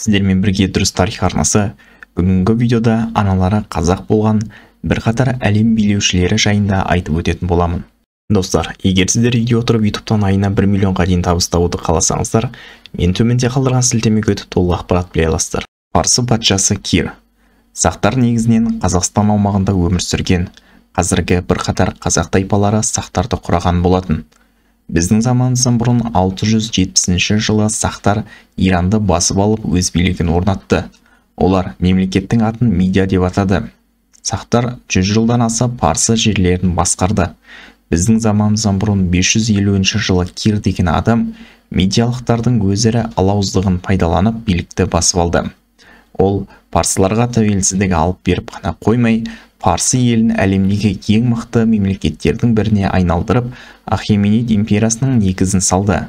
Сіздермен бірге дұрыс тарих арнасы бүгінгі видеода аналары қазақ болған бірқатар әлем билеушілері жайында айтып өтетін боламын. Достар, егер сіздер үйде отырып ютубтан айына 1 миллионға дейін табыс табуды қаласаңыздар, мен төменде қалдырған сілтемеге өтіп толық ақпарат біле аласыздар. Парсы патшасы Кир. Сақтар негізінен Қазақстан аумағында өмір сүрген. Қазіргі бірқатар қазақ тайпалары сақтарды құраған болатын. Біздің заманымыздан бұрын 670 жылы сақтар Иранды басып алып өз билігін орнатты. Олар мемлекеттің атын Мидия деп атады. Сақтар 100 жылдан аса парсы жерлерін басқарды. Біздің заманымыздан бұрын 550 жылы Кир деген адам медиалықтардың өзара алауыздығын пайдаланып билікті басып алды. Ол парсыларға тәуелсіздік алып беріп қана қоймай, парсы елін әлемдегі ең мықты мемлекеттердің біріне айналдырып, Ахеменид империясының негізін салды.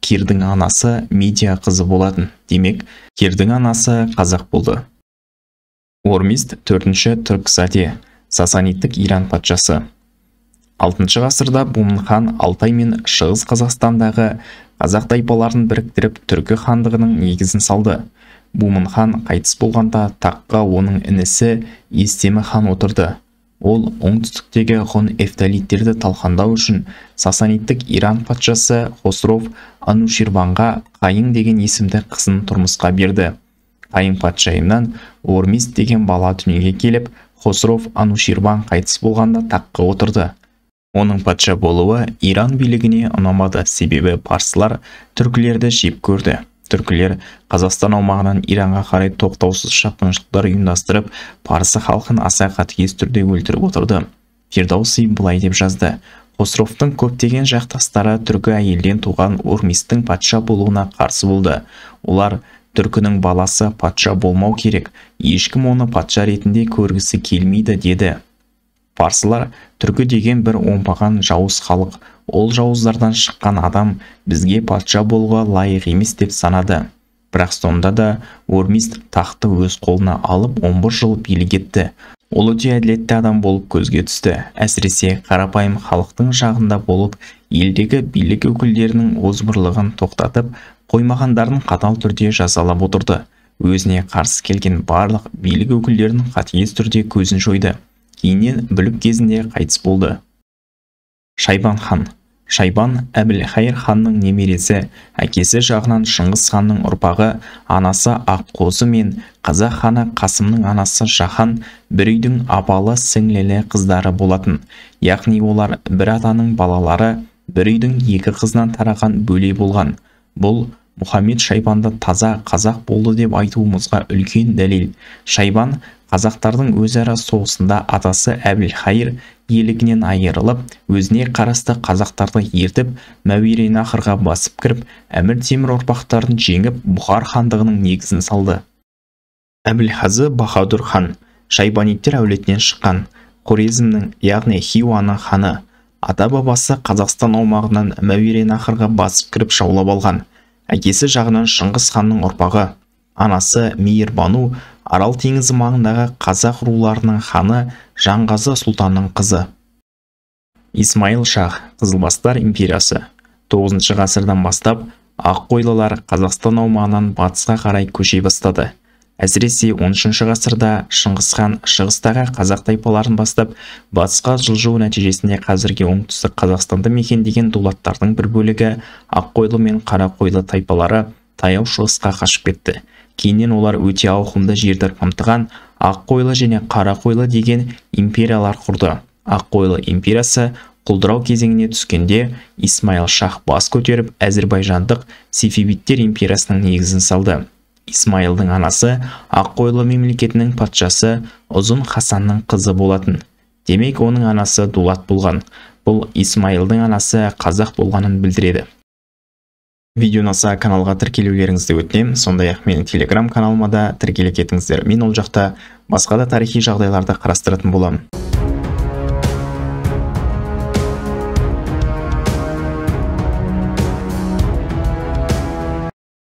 Кирдің анасы Мидия қызы болатын. Демек, Кирдің анасы қазақ болды. Ормист 4-ші Түркзаде, Сасанидтік Иран патшасы. 6 ғасырда Бумын хан Алтай мен Шығыс Қазақстандағы қазақ тайпаларын біріктіріп түркі хандығының негізін салды. Бумын хан қайтыс болғанда таққа оның інісі Естемі хан отырды. Ол оңтүстіктегі ғұн эфталиттерді талқандау үшін Сасанидтік Иран патшасы Хосров Ануширванға Қайың деген есімді қызын тұрмысқа берді. Қайың патшайымнан Ормист деген бала дүниеге келіп, Хосров Ануширван қайтыс болғанда таққа отырды. Оның патша болуы Иран билігіне ұнамады, себебі парсылар түркілерді жеп көрді. Түркілер Қазақстан аумағынан Иранға қарай тоқтаусыз шапқыншылықтар ұйымдастырып, парсы халқын аса қатыгез түрде өлтіріп отырды. Фирдауси былай деп жазды: Хосровтың көптеген жақтастары түркі әйелден туған Ормистің патша болуына қарсы болды. Олар түркінің баласы патша болмау керек, ешкім оны патша ретінде көргісі келмейді деді. Парсылар түркі деген бір оңбаған жауыз халық. Ол жауыздардан шыққан адам бізге патша болуға лайық емес деп санады. Бірақ сонда да Ормист тақты өз қолына алып 11 жыл билік етті. Ол өте әділетті адам болып көзге түсті. Әсіресе қарапайым халықтың жағында болып, елдегі билік өкілдерінің озбырлығын тоқтатып, қоймағандарын қатал түрде жазалап отырды. Өзіне қарсы келген барлық билік өкілдерінің қатыгез түрде көзін жойды. Кейіннен бүлік кезінде қайтыс болды. Шайбан хан. Шайбан Әбілхайыр ханның немересі, әкесі жағынан Шыңғыс ханның ұрпағы, анасы Аққозы мен қазақ ханы Қасымның анасы Жахан бір үйдің апалы сіңлілі қыздары болатын. Яғни олар бір атаның балалары, бір үйдің екі қызынан тараған бөле болған. Бұл Мұхаммед Шайбанды таза қазақ болды деп айтуымызға үлкен дәлел. Шайбан қазақтардың өзара соғысында атасы Әбілхайыр иелігінен айырылып, өзіне қарасты қазақтарды ертіп, Мәуереннахрға басып кіріп, Әмір Темір ұрпақтарын жеңіп, Бұхар хандығының негізін салды. Әбілхазы Бахадур хан Шайбанидтер әулетінен шыққан, Хорезмнің, яғни Хиуаның ханы. Ата-бабасы Қазақстан аумағынан Мәуереннахрға басып кіріп жаулап алған. Әкесі жағынан Шыңғыс ханның ұрпағы. Анасы Мейірбану Арал теңізі маңындағы қазақ руларының ханы Жанғазы сұлтанның қызы. Исмаил шах, Қызылбастар империясы. 9 ғасырдан бастап аққойлылар Қазақстан аумағынан батысқа қарай көше бастады. Әсіресе 13 ғасырда Шыңғыс хан шығыстағы қазақ тайпаларын бастап, батысқа жылжу нәтижесінде қазіргі оңтүстік Қазақстанды мекендеген дулаттардың бір бөлігі аққойлы мен қарақойлы тайпалары таяу шығысқа қашып кетті. Кейіннен олар өте ауқымды жерді қамтыған Аққойлы және Қарақойлы деген империялар құрды. Аққойлы империясы құлдырау кезеңіне түскенде Исмаил шах бас көтеріп, әзірбайжандық Сефевидтер империясының негізін салды. Исмаилдың анасы Аққойлы мемлекетінің патшасы Ұзын Хасанның қызы болатын. Демек, оның анасы дулат болған. Бұл Исмаилдың анасы қазақ болғанын білдіреді. Видео ұнаса каналға тіркелулеріңізді өтінемін. Сондай-ақ менің телеграм каналыма да тіркеле кетіңіздер. Мен ол жақта басқа да тарихи жағдайларды қарастыратын боламын.